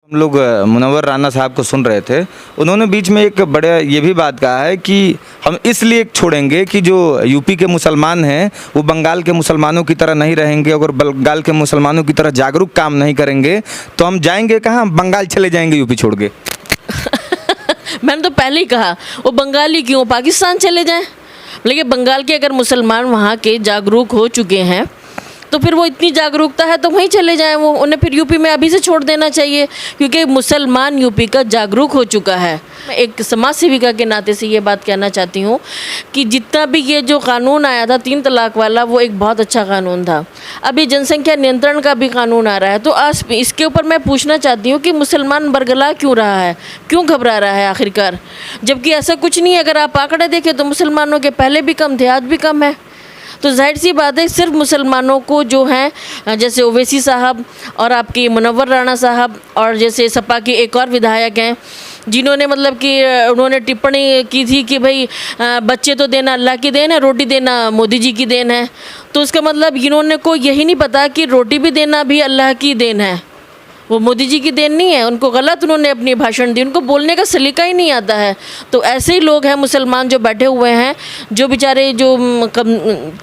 हम लोग मुनव्वर राना साहब को सुन रहे थे। उन्होंने बीच में एक बड़े ये भी बात कहा है कि हम इसलिए छोड़ेंगे कि जो यूपी के मुसलमान हैं वो बंगाल के मुसलमानों की तरह नहीं रहेंगे। अगर बंगाल के मुसलमानों की तरह जागरूक काम नहीं करेंगे तो हम जाएंगे कहाँ, हम बंगाल चले जाएंगे यूपी छोड़ के। मैंने तो पहले ही कहा वो बंगाली क्यों पाकिस्तान चले जाएं। लेकिन बंगाल के अगर मुसलमान वहाँ के जागरूक हो चुके हैं तो फिर वो इतनी जागरूकता है तो वहीं चले जाएं। वो उन्हें फिर यूपी में अभी से छोड़ देना चाहिए, क्योंकि मुसलमान यूपी का जागरूक हो चुका है। मैं एक समाज सेविका के नाते से ये बात कहना चाहती हूँ कि जितना भी ये जो कानून आया था 3 तलाक वाला, वो एक बहुत अच्छा कानून था। अब ये जनसंख्या नियंत्रण का भी कानून आ रहा है, तो आज इसके ऊपर मैं पूछना चाहती हूँ कि मुसलमान बरगला क्यों रहा है, क्यों घबरा रहा है आखिरकार, जबकि ऐसा कुछ नहीं है। अगर आप आंकड़े देखें तो मुसलमानों के पहले भी कम थे, आज भी कम है। तो जाहिर सी बात है सिर्फ मुसलमानों को जो हैं, जैसे ओवैसी साहब और आपके मुनव्वर राणा साहब और जैसे सपा के एक और विधायक हैं जिन्होंने मतलब कि उन्होंने टिप्पणी की थी कि भाई बच्चे तो देना अल्लाह की देन है, रोटी देना मोदी जी की देन है। तो उसका मतलब इन्होंने को यही नहीं पता कि रोटी भी देना भी अल्लाह की देन है, वो मोदी जी की देन नहीं है। उनको गलत उन्होंने अपनी भाषण दी, उनको बोलने का सलीका ही नहीं आता है। तो ऐसे ही लोग हैं मुसलमान जो बैठे हुए हैं, जो बेचारे जो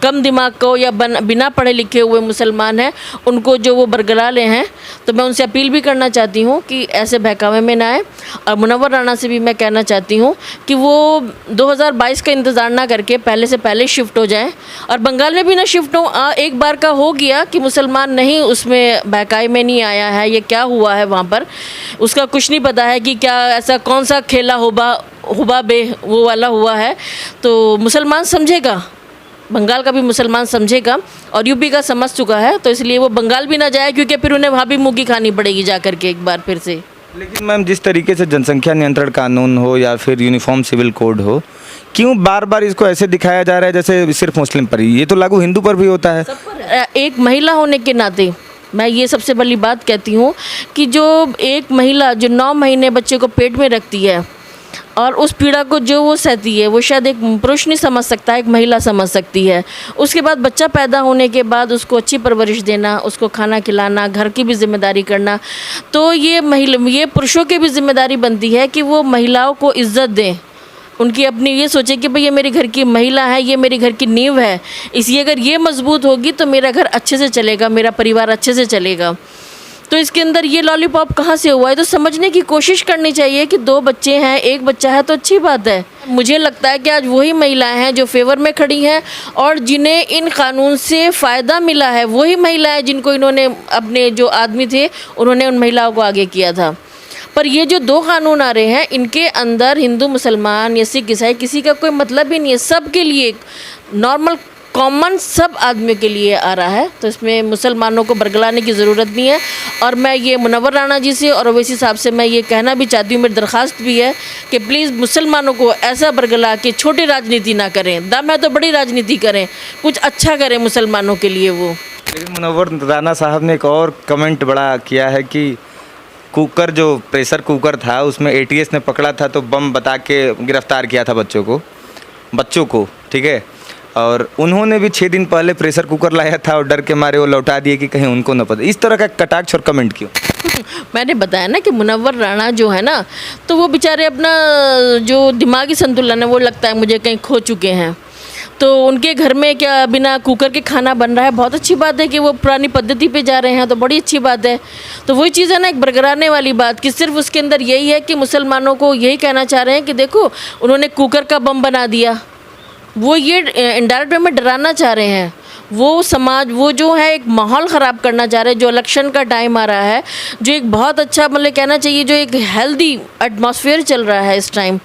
कम दिमाग को या बिना पढ़े लिखे हुए मुसलमान हैं, उनको जो वो बरगला ले हैं। तो मैं उनसे अपील भी करना चाहती हूँ कि ऐसे बहकावे में ना आए। और मुनव्वर राणा से भी मैं कहना चाहती हूँ कि वो 2022 का इंतज़ार ना करके पहले से पहले शिफ्ट हो जाएँ। और बंगाल में भी ना शिफ्ट हो, एक बार का हो गया कि मुसलमान नहीं उसमें बहकावे में नहीं आया है, ये क्या हुआ है वहाँ पर उसका कुछ नहीं पता है कि क्या ऐसा कौन सा खेला हुबा बे वो वाला हुआ है। तो मुसलमान समझेगा, बंगाल का भी मुसलमान समझेगा और यूपी का समझ चुका है। तो इसलिए वो बंगाल भी ना जाए, क्योंकि फिर उन्हें वहाँ भी मुँह की खानी पड़ेगी जा करके एक बार फिर से। लेकिन मैम, जिस तरीके से जनसंख्या नियंत्रण कानून हो या फिर यूनिफॉर्म सिविल कोड हो, क्यों बार बार इसको ऐसे दिखाया जा रहा है जैसे सिर्फ मुस्लिम पर ही? ये तो लागू हिंदू पर भी होता है। सब पर। एक महिला होने के नाते मैं ये सबसे बड़ी बात कहती हूँ कि जो एक महिला जो 9 महीने बच्चे को पेट में रखती है और उस पीड़ा को जो वो सहती है, वो शायद एक पुरुष नहीं समझ सकता, एक महिला समझ सकती है। उसके बाद बच्चा पैदा होने के बाद उसको अच्छी परवरिश देना, उसको खाना खिलाना, घर की भी जिम्मेदारी करना, तो ये पुरुषों की भी जिम्मेदारी बनती है कि वो महिलाओं को इज्जत दें। उनकी अपनी ये सोचे कि भाई ये मेरी घर की महिला है, ये मेरी घर की नींव है, इसलिए अगर ये मजबूत होगी तो मेरा घर अच्छे से चलेगा, मेरा परिवार अच्छे से चलेगा। तो इसके अंदर ये लॉलीपॉप कहाँ से हुआ है? तो समझने की कोशिश करनी चाहिए कि 2 बच्चे हैं, 1 बच्चा है तो अच्छी बात है। मुझे लगता है कि आज वही महिलाएं हैं जो फेवर में खड़ी हैं और जिन्हें इन कानून से फ़ायदा मिला है, वही महिलाएं जिनको इन्होंने अपने जो आदमी थे उन्होंने उन महिलाओं को आगे किया था। पर ये जो 2 कानून आ रहे हैं, इनके अंदर हिंदू मुसलमान या सिख ईसाई किसी का कोई मतलब ही नहीं है, सब के लिए नॉर्मल कॉमन सब आदमियों के लिए आ रहा है। तो इसमें मुसलमानों को बरगलाने की ज़रूरत नहीं है। और मैं ये मुनव्वर राणा जी से और ओवैसी साहब से मैं ये कहना भी चाहती हूँ, मेरी दरख्वास्त भी है कि प्लीज़ मुसलमानों को ऐसा बरगला के छोटी राजनीति ना करें, दम है तो बड़ी राजनीति करें, कुछ अच्छा करें मुसलमानों के लिए वो। लेकिन मुनव्वर राना साहब ने एक और कमेंट बड़ा किया है कि कुकर जो प्रेशर कुकर था उसमें ATS ने पकड़ा था तो बम बता के गिरफ्तार किया था बच्चों को, ठीक है। और उन्होंने भी 6 दिन पहले प्रेशर कुकर लाया था और डर के मारे वो लौटा दिए कि कहीं उनको न पता। इस तरह का कटाक्ष और कमेंट क्यों? मैंने बताया ना कि मुनव्वर राणा जो है ना, तो वो बेचारे अपना जो दिमागी संतुलन है वो लगता है मुझे कहीं खो चुके हैं। तो उनके घर में क्या बिना कुकर के खाना बन रहा है, बहुत अच्छी बात है कि वो पुरानी पद्धति पे जा रहे हैं, तो बड़ी अच्छी बात है। तो वही चीज़ है ना, एक बरगलाने वाली बात कि सिर्फ उसके अंदर यही है कि मुसलमानों को यही कहना चाह रहे हैं कि देखो उन्होंने कुकर का बम बना दिया, वो ये इनडायरेक्ट वे में डराना चाह रहे हैं। वो समाज वो जो है एक माहौल ख़राब करना चाह रहे हैं। जो इलेक्शन का टाइम आ रहा है, जो एक बहुत अच्छा मतलब कहना चाहिए जो एक हेल्दी एटमॉस्फेयर चल रहा है इस टाइम,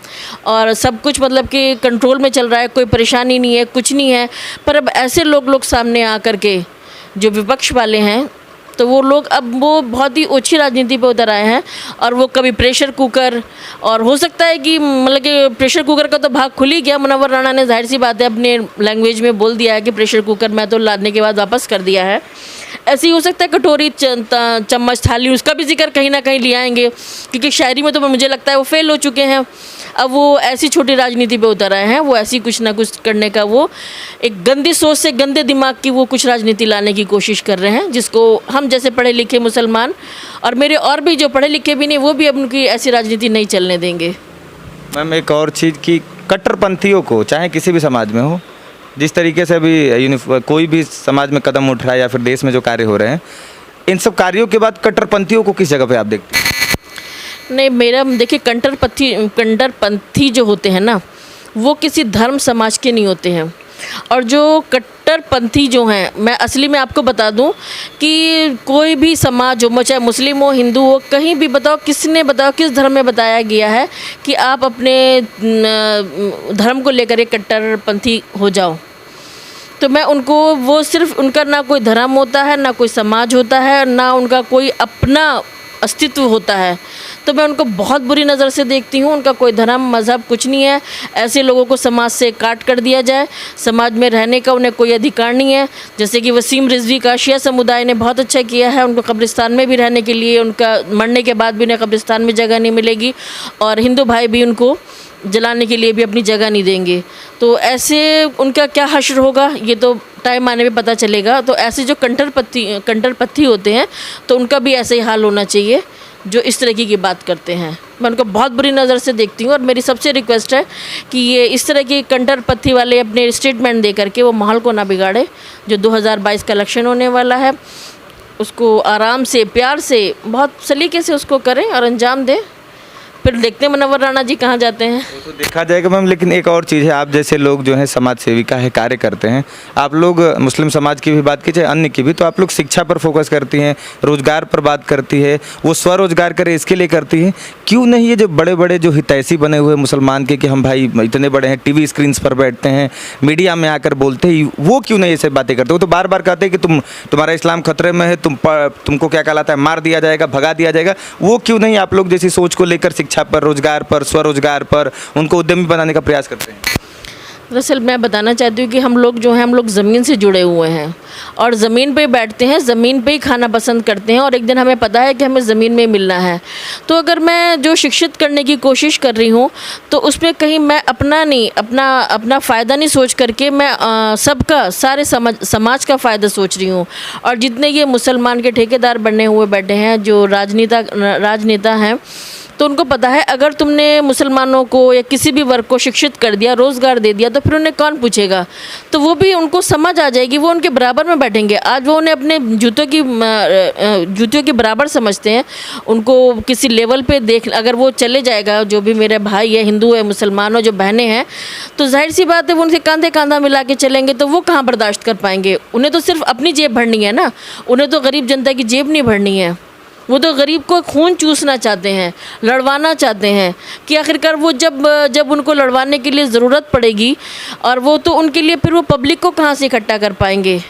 और सब कुछ मतलब कि कंट्रोल में चल रहा है, कोई परेशानी नहीं है, कुछ नहीं है। पर अब ऐसे लोग सामने आ कर के जो विपक्ष वाले हैं, तो वो लोग अब वो बहुत ही ओछी राजनीति पे उतर आए हैं। और वो कभी प्रेशर कुकर, और हो सकता है कि मतलब कि प्रेशर कुकर का तो भाग खुल ही गया। मुनव्वर राणा ने जाहिर सी बात है अपने लैंग्वेज में बोल दिया है कि प्रेशर कुकर मैं तो लादने के बाद वापस कर दिया है। ऐसे ही हो सकता है कटोरी चम्मच थाली उसका भी जिक्र कहीं ना कहीं ले आएंगे, क्योंकि शायरी में तो मुझे लगता है वो फेल हो चुके हैं। अब वो ऐसी छोटी राजनीति पे उतर आए हैं, वो ऐसी कुछ ना कुछ करने का, वो एक गंदी सोच से गंदे दिमाग की वो कुछ राजनीति लाने की कोशिश कर रहे हैं, जिसको हम जैसे पढ़े लिखे मुसलमान और मेरे और भी जो पढ़े लिखे भी नहीं, वो भी अब उनकी ऐसी राजनीति नहीं चलने देंगे। मैम एक और चीज़ कि कट्टरपंथियों को, चाहे किसी भी समाज में हो, जिस तरीके से अभी कोई भी समाज में कदम उठ रहा है या फिर देश में जो कार्य हो रहे हैं, इन सब कार्यों के बाद कट्टरपंथियों को किस जगह पे आप देखते हैं? नहीं, मेरा देखिए कट्टरपंथी जो होते हैं ना, वो किसी धर्म समाज के नहीं होते हैं। और जो कट्टरपंथी जो हैं, मैं असली में आपको बता दूं कि कोई भी समाज हो, चाहे मुस्लिम हो, हिंदू हो, कहीं भी बताओ, किसने बताओ किस धर्म में बताया गया है कि आप अपने धर्म को लेकर एक कट्टरपंथी हो जाओ। तो मैं उनको, वो सिर्फ उनका ना कोई धर्म होता है, ना कोई समाज होता है, ना उनका कोई अपना अस्तित्व होता है, तो मैं उनको बहुत बुरी नज़र से देखती हूँ। उनका कोई धर्म मज़हब कुछ नहीं है। ऐसे लोगों को समाज से काट कर दिया जाए, समाज में रहने का उन्हें कोई अधिकार नहीं है। जैसे कि वसीम रिजवी का शिया समुदाय ने बहुत अच्छा किया है, उनको कब्रिस्तान में भी रहने के लिए, उनका मरने के बाद भी उन्हें कब्रिस्तान में जगह नहीं मिलेगी, और हिंदू भाई भी उनको जलाने के लिए भी अपनी जगह नहीं देंगे। तो ऐसे उनका क्या हश्र होगा, ये तो टाइम आने पे पता चलेगा। तो ऐसे जो कट्टरपंथी होते हैं, तो उनका भी ऐसे ही हाल होना चाहिए जो इस तरह की बात करते हैं। मैं उनको बहुत बुरी नज़र से देखती हूँ, और मेरी सबसे रिक्वेस्ट है कि ये इस तरह की कट्टरपंथी वाले अपने स्टेटमेंट दे करके वो माहौल को ना बिगाड़े। जो 2022 का इलेक्शन होने वाला है, उसको आराम से, प्यार से, बहुत सलीके से उसको करें और अंजाम दें। फिर देखते हैं मुनव्वर राणा जी कहाँ जाते हैं। वो तो देखा जाएगा मैम। लेकिन एक और चीज़ है, आप जैसे लोग जो हैं समाज सेविका है, कार्य करते हैं, आप लोग मुस्लिम समाज की भी बात कीजिए, अन्य की भी, तो आप लोग शिक्षा पर फोकस करती हैं, रोजगार पर बात करती है, वो स्वरोजगार करे इसके लिए करती है। क्यों नहीं ये जो बड़े बड़े जो हितैषी बने हुए मुसलमान के कि हम भाई इतने बड़े हैं, टीवी स्क्रीन पर बैठते हैं, मीडिया में आकर बोलते हैं, वो क्यों नहीं ये सब बातें करते? वो तो बार बार कहते हैं कि तुम्हारा इस्लाम खतरे में है, तुमको क्या कहलाता है, मार दिया जाएगा, भगा दिया जाएगा। वो क्यों नहीं आप लोग जैसी सोच को लेकर शिक्षा पर, रोजगार पर, स्वरोजगार पर उनको उद्यमी बनाने का प्रयास करते हैं? दरअसल मैं बताना चाहती हूँ कि हम लोग जो हैं, हम लोग ज़मीन से जुड़े हुए हैं और ज़मीन पे बैठते हैं, ज़मीन पे ही खाना पसंद करते हैं, और एक दिन हमें पता है कि हमें ज़मीन में मिलना है। तो अगर मैं जो शिक्षित करने की कोशिश कर रही हूँ, तो उसमें कहीं मैं अपना नहीं, अपना फ़ायदा नहीं सोच करके मैं सबका, सारे समाज का फ़ायदा सोच रही हूँ। और जितने ये मुसलमान के ठेकेदार बने हुए बैठे हैं, जो राजनेता हैं, तो उनको पता है अगर तुमने मुसलमानों को या किसी भी वर्ग को शिक्षित कर दिया, रोज़गार दे दिया, तो फिर उन्हें कौन पूछेगा? तो वो भी, उनको समझ आ जाएगी, वो उनके बराबर में बैठेंगे। आज वो उन्हें अपने जूतियों के बराबर समझते हैं। उनको किसी लेवल पे देख, अगर वो चले जाएगा, जो भी मेरे भाई है, हिंदू है, मुसलमान हो, जो बहनें हैं, तो जाहिर सी बात है वो उनसे कंधे कंधा मिला के चलेंगे, तो वो कहाँ बर्दाश्त कर पाएंगे? उन्हें तो सिर्फ अपनी जेब भरनी है ना, उन्हें तो गरीब जनता की जेब नहीं भरनी है। वो तो गरीब को खून चूसना चाहते हैं, लड़वाना चाहते हैं, कि आखिरकार वो जब उनको लड़वाने के लिए ज़रूरत पड़ेगी, और वो तो उनके लिए फिर वो पब्लिक को कहाँ से इकट्ठा कर पाएंगे?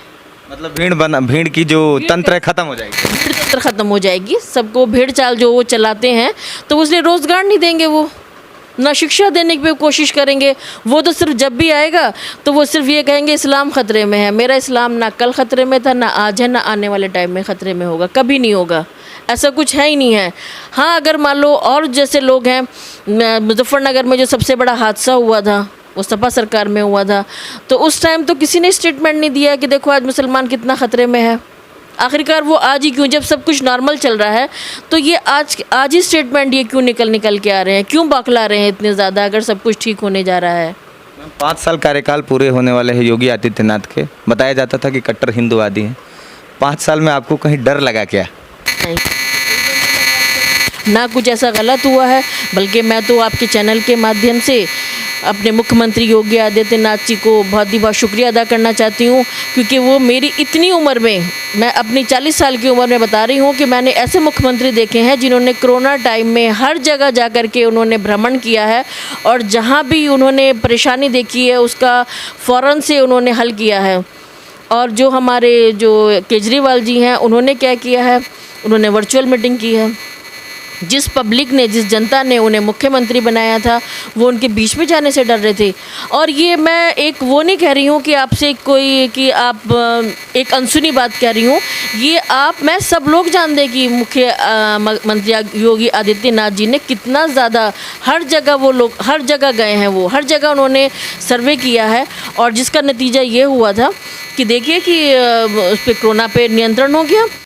मतलब भीड़ की जो तंत्र है खत्म हो जाएगी, भीड़ तंत्र खत्म हो जाएगी। सबको भेड़ चाल जो वो चलाते हैं, तो उसलिए रोज़गार नहीं देंगे, वो ना शिक्षा देने की कोशिश करेंगे। वो तो सिर्फ जब भी आएगा तो वो सिर्फ ये कहेंगे इस्लाम ख़तरे में है। मेरा इस्लाम ना कल ख़तरे में था, ना आज है, ना आने वाले टाइम में ख़तरे में होगा, कभी नहीं होगा, ऐसा कुछ है ही नहीं है। हाँ, अगर मान लो और जैसे लोग हैं, मुजफ्फरनगर में जो सबसे बड़ा हादसा हुआ था, वो सपा सरकार में हुआ था, तो उस टाइम तो किसी ने स्टेटमेंट नहीं दिया कि देखो आज मुसलमान कितना ख़तरे में है। आखिरकार वो आज ही क्यों, जब सब कुछ नॉर्मल चल रहा है, तो ये आज ही स्टेटमेंट ये क्यों निकल के आ रहे हैं, क्यों बौखला रहे हैं इतने ज़्यादा, अगर सब कुछ ठीक होने जा रहा है? 5 साल कार्यकाल पूरे होने वाले हैं योगी आदित्यनाथ के। बताया जाता था कि कट्टर हिंदूवादी हैं। 5 साल में आपको कहीं डर लगा क्या? नहीं, ना कुछ ऐसा गलत हुआ है, बल्कि मैं तो आपके चैनल के माध्यम से अपने मुख्यमंत्री योगी आदित्यनाथ जी को बहुत ही बहुत शुक्रिया अदा करना चाहती हूँ, क्योंकि वो मेरी इतनी उम्र में, मैं अपनी 40 साल की उम्र में बता रही हूँ कि मैंने ऐसे मुख्यमंत्री देखे हैं जिन्होंने कोरोना टाइम में हर जगह जा कर के उन्होंने भ्रमण किया है, और जहाँ भी उन्होंने परेशानी देखी है उसका फ़ौरन से उन्होंने हल किया है। और जो हमारे जो केजरीवाल जी हैं, उन्होंने क्या किया है, उन्होंने वर्चुअल मीटिंग की है। जिस पब्लिक ने, जिस जनता ने उन्हें मुख्यमंत्री बनाया था, वो उनके बीच में जाने से डर रहे थे। और ये मैं एक वो नहीं कह रही हूँ कि आपसे कोई कि आप एक अनसुनी बात कह रही हूँ, ये मैं सब लोग जानते हैं कि मुख्यमंत्री योगी आदित्यनाथ जी ने कितना ज़्यादा हर जगह वो लोग हर जगह गए हैं, वो हर जगह उन्होंने सर्वे किया है और जिसका नतीजा ये हुआ था कि देखिए कि उस पर कोरोना पे नियंत्रण हो गया।